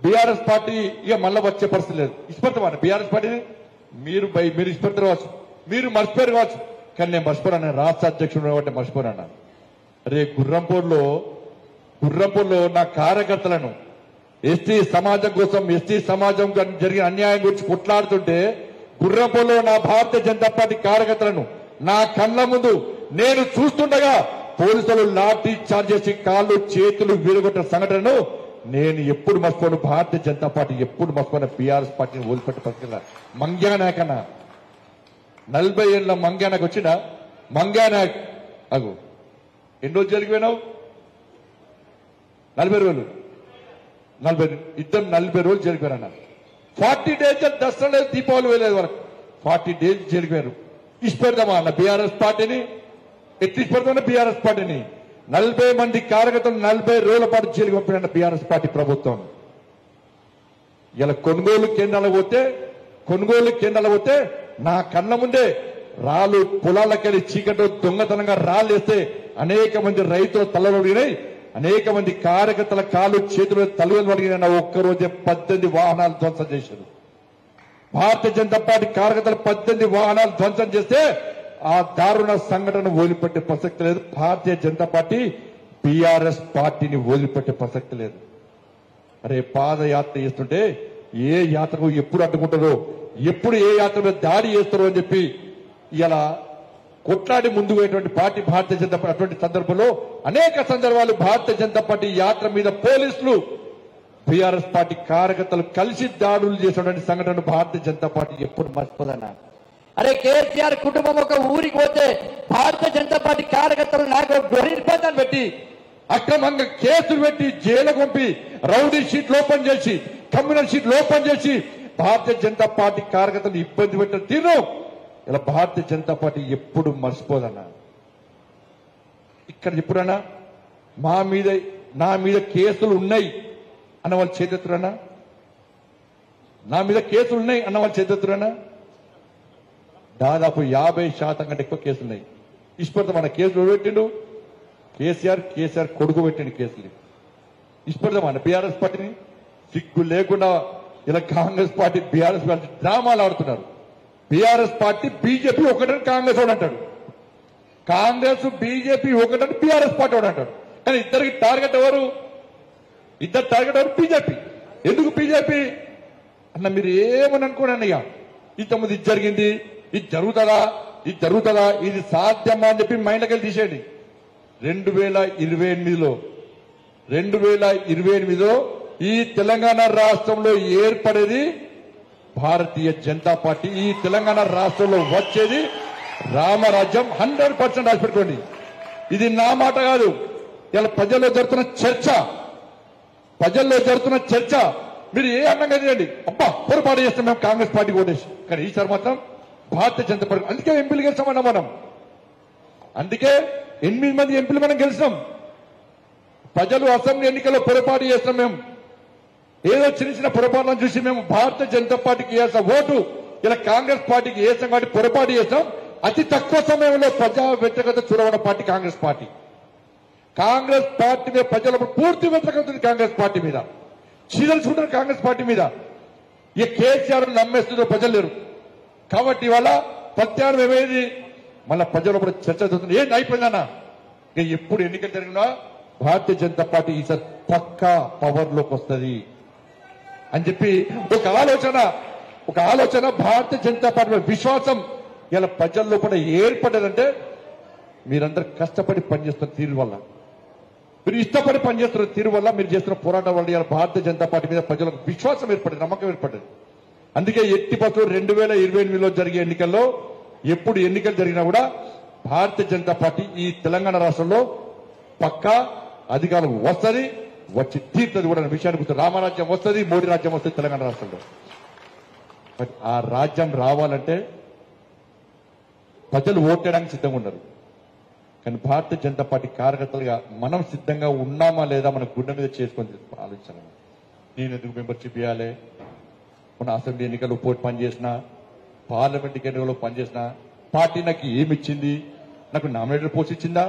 BRS party ఇక మళ్ళీ వచ్చే పరిస్థితి లేదు. ఇష్టపడతామని బీఆర్ఎస్ పార్టీని మీరు ఇష్టపడతారు కావచ్చు, మీరు మర్చిపోయారు కావచ్చు, కానీ నేను మర్చిపోయాను. రాష్ట్ర అధ్యక్షుడు కాబట్టి మర్చిపోయాను. రే గుర్రంపూర్లో నా కార్యకర్తలను ఎస్టీ సమాజం కోసం, ఎస్టీ సమాజం జరిగిన అన్యాయం గురించి కొట్లాడుతుంటే గుర్రంపూర్లో నా భారతీయ జనతా పార్టీ కార్యకర్తలను నా కళ్ళ ముందు నేను చూస్తుండగా పోలీసులు లాఠీ చార్జ్ చేసి కాళ్ళు చేతులు విరగొట్టిన సంఘటనను నేను ఎప్పుడు మర్చిపోను. భారతీయ జనతా పార్టీ ఎప్పుడు మర్చిపోయిన బీఆర్ఎస్ పార్టీని వదిలిపెట్టే పరిస్థితి. మంగ్యానాయక్ 40 ఏళ్ళ మంగ్యానాయక్ వచ్చిన మంగ్యానాయక్ అగు ఎన్ని రోజులు జరిగిపోయినావు? 40 రోజులు. 40 రోజులు జరిగిపోయారన్న. 40 డేస్ దసరా లేదు, దీపావళి వేయలేదు వరకు 40 డేస్ జరిగిపోయారు. ఇష్టపెడదామా అన్న బీఆర్ఎస్ పార్టీని? ఎట్టి ఇష్టపెడతామన్న బీఆర్ఎస్ పార్టీని? 40 మంది కార్యకర్తలు 40 రోజుల పాటు జైలుకి పంపిన బీఆర్ఎస్ పార్టీ ప్రభుత్వం. ఇలా కొనుగోలు కేంద్రాలకు పోతే నా కళ్ళ ముందే రాళ్ళు పొలాలకెళ్ళి చీకటి దొంగతనంగా రాళ్ళు వేస్తే అనేక మంది రైతుల తలలు అడిగినాయి, అనేక మంది కార్యకర్తల కాళ్ళు చేతులు తలలు అడిగిన ఒక్కరోజే 18 వాహనాలు ధ్వంసం చేశారు. భారతీయ జనతా పార్టీ కార్యకర్తలు 18 వాహనాలు ధ్వంసం చేస్తే ఆ దారుణ సంఘటన వదిలిపెట్టే ప్రసక్తి లేదు. భారతీయ జనతా పార్టీ బీఆర్ఎస్ పార్టీని వదిలిపెట్టే ప్రసక్తి లేదు. అరే పాదయాత్ర చేస్తుంటే ఏ యాత్రకు ఎప్పుడు అడ్డుకుంటారో, ఎప్పుడు ఏ యాత్ర మీద దాడి చేస్తారో అని చెప్పి ఇలా కొట్లాడి ముందు పోయేటువంటి పార్టీ భారతీయ జనతా పార్టీ. అటువంటి సందర్భంలో అనేక సందర్భాలు భారతీయ జనతా పార్టీ యాత్ర మీద పోలీసులు బీఆర్ఎస్ పార్టీ కార్యకర్తలు కలిసి దాడులు చేసినటువంటి సంఘటన భారతీయ జనతా పార్టీ ఎప్పుడు మర్చిపోదన్నా. అరే కేసీఆర్ కుటుంబం ఒక ఊరికి పోతే భారతీయ జనతా పార్టీ కార్యకర్తలు నాకు గృహ నిర్బంధాలు పెట్టి అక్రమంగా కేసులు పెట్టి జైలుకు పంపి రౌడీ షీట్లు ఓపెన్ చేసి కమ్యూనల్ షీట్లు ఓపెన్ చేసి భారతీయ జనతా పార్టీ కార్యకర్తలు ఇబ్బంది పెట్టిన తీరు ఇలా భారతీయ జనతా పార్టీ ఎప్పుడు మర్చిపోదన్నా. ఇక్కడ ఎప్పుడన్నా నా మీద కేసులు ఉన్నాయి అన్న వాళ్ళు చేతున్నా? నా మీద కేసులు ఉన్నాయి అన్న వాళ్ళు చేతున్నా? దాదాపు 50% కంటే ఎక్కువ కేసులున్నాయి. ఇష్టపడతా మన కేసులు పెట్టిండు కేసీఆర్ కొడుకు పెట్టిండు కేసులు. ఇష్టపడతా మన బీఆర్ఎస్ పార్టీని సిగ్గు లేకుండా ఇలా కాంగ్రెస్ పార్టీ బీఆర్ఎస్ పార్టీ డ్రామాలు ఆడుతున్నారు. బీఆర్ఎస్ పార్టీ బీజేపీ ఒకటని కాంగ్రెస్ వాడు అంటాడు, కాంగ్రెస్ బీజేపీ ఒకటని బీఆర్ఎస్ పార్టీ వాడు అంటాడు. కానీ ఇద్దరు టార్గెట్ ఎవరు? బీజేపీ. ఎందుకు బీజేపీ అన్న? మీరు ఏమని అనుకోండి అన్నయ్య, ఇంతకుముందు ఇది జరిగింది, ఇది జరుగుతుందా, ఇది సాధ్యమా అని చెప్పి మైండ్లోకి వెళ్ళి తీసేయండి. 2028లో ఈ తెలంగాణ రాష్ట్రంలో ఏర్పడేది భారతీయ జనతా పార్టీ. ఈ తెలంగాణ రాష్ట్రంలో వచ్చేది రామరాజ్యం. 100% రాసి పెట్టుకోండి. ఇది నా మాట కాదు, ఇలా ప్రజల్లో జరుగుతున్న చర్చ. మీరు ఏ అన్నంగా చేయండి, అబ్బా పొరపాటు చేస్తాం మేము కాంగ్రెస్ పార్టీకి ఓటేసి, కానీ ఈసారి మాత్రం భారతీయ జనతా పార్టీ. అందుకే ఎంపీలు గెలిచామన్నా మనం. అందుకే 8 మంది ఎంపీలు మనం గెలిచాం. ప్రజలు అసెంబ్లీ ఎన్నికల్లో పొరపాటు చేస్తాం. మేము ఏదో చిన్న పొరపాట్లను చూసి మేము భారతీయ జనతా పార్టీకి వేసాం ఓటు, ఇలా కాంగ్రెస్ పార్టీకి వేసాం కాబట్టి పొరపాటు చేస్తాం. అతి తక్కువ సమయంలో ప్రజా వ్యతిరేకత చూడబడిన party Congress party. Congress party మీద ప్రజలకు పూర్తి వ్యతిరేకత ఉంది. కాంగ్రెస్ పార్టీ మీద చీదలుచుకుంటారు. కాంగ్రెస్ పార్టీ మీద ఈ కేసీఆర్ నమ్మేస్తుందో ప్రజలు లేరు కాబట్టి ఇవాళ ప్రత్యామ్నాయం ఏమైంది, మళ్ళా ప్రజలు కూడా చర్చ జరుగుతుంది. ఏంటి అయిపోయిందన్నా? ఎప్పుడు ఎన్నికలు జరిగినా భారతీయ జనతా పార్టీ ఈసారి పక్కా పవర్ లోకి వస్తుంది అని చెప్పి ఒక ఆలోచన భారతీయ జనతా పార్టీ విశ్వాసం ఇలా ప్రజల్లో కూడా ఏర్పడ్డదంటే మీరందరూ కష్టపడి పనిచేస్తున్న తీరు వల్ల, మీరు ఇష్టపడి పనిచేస్తున్న తీరు వల్ల, మీరు చేస్తున్న పోరాటం వల్ల ఇలా భారతీయ జనతా పార్టీ మీద ప్రజలకు విశ్వాసం ఏర్పడింది, నమ్మకం ఏర్పడింది. అందుకే ఎట్టి పరిస్థితుల్లో 2028లో జరిగే ఎన్నికల్లో ఎప్పుడు ఎన్నికలు జరిగినా కూడా భారతీయ జనతా పార్టీ ఈ తెలంగాణ రాష్ట్రంలో పక్కా అధికారం వస్తుంది, వచ్చి తీరుతుంది కూడా అనే విషయాన్ని గుర్తు. రామరాజ్యం వస్తుంది, మోడీ రాజ్యం వస్తుంది తెలంగాణ రాష్ట్రంలో. బట్ ఆ రాజ్యం రావాలంటే ప్రజలు ఓటేయడానికి సిద్ధంగా ఉన్నారు. కానీ భారతీయ జనతా పార్టీ కార్యకర్తలుగా మనం సిద్ధంగా ఉన్నామా లేదా మన గుండె మీద చేసుకొని ఆలోచించాలి. నేను ఎందుకు మెంబర్షిప్ ఇవ్వాలి? మన అసెంబ్లీ ఎన్నికల్లో పోటీ పనిచేసిన, పార్లమెంట్ ఎన్నికల్లో పనిచేసిన పార్టీ నాకు ఏమిచ్చింది? నాకు నామినేటెడ్ పోస్ట్ ఇచ్చిందా?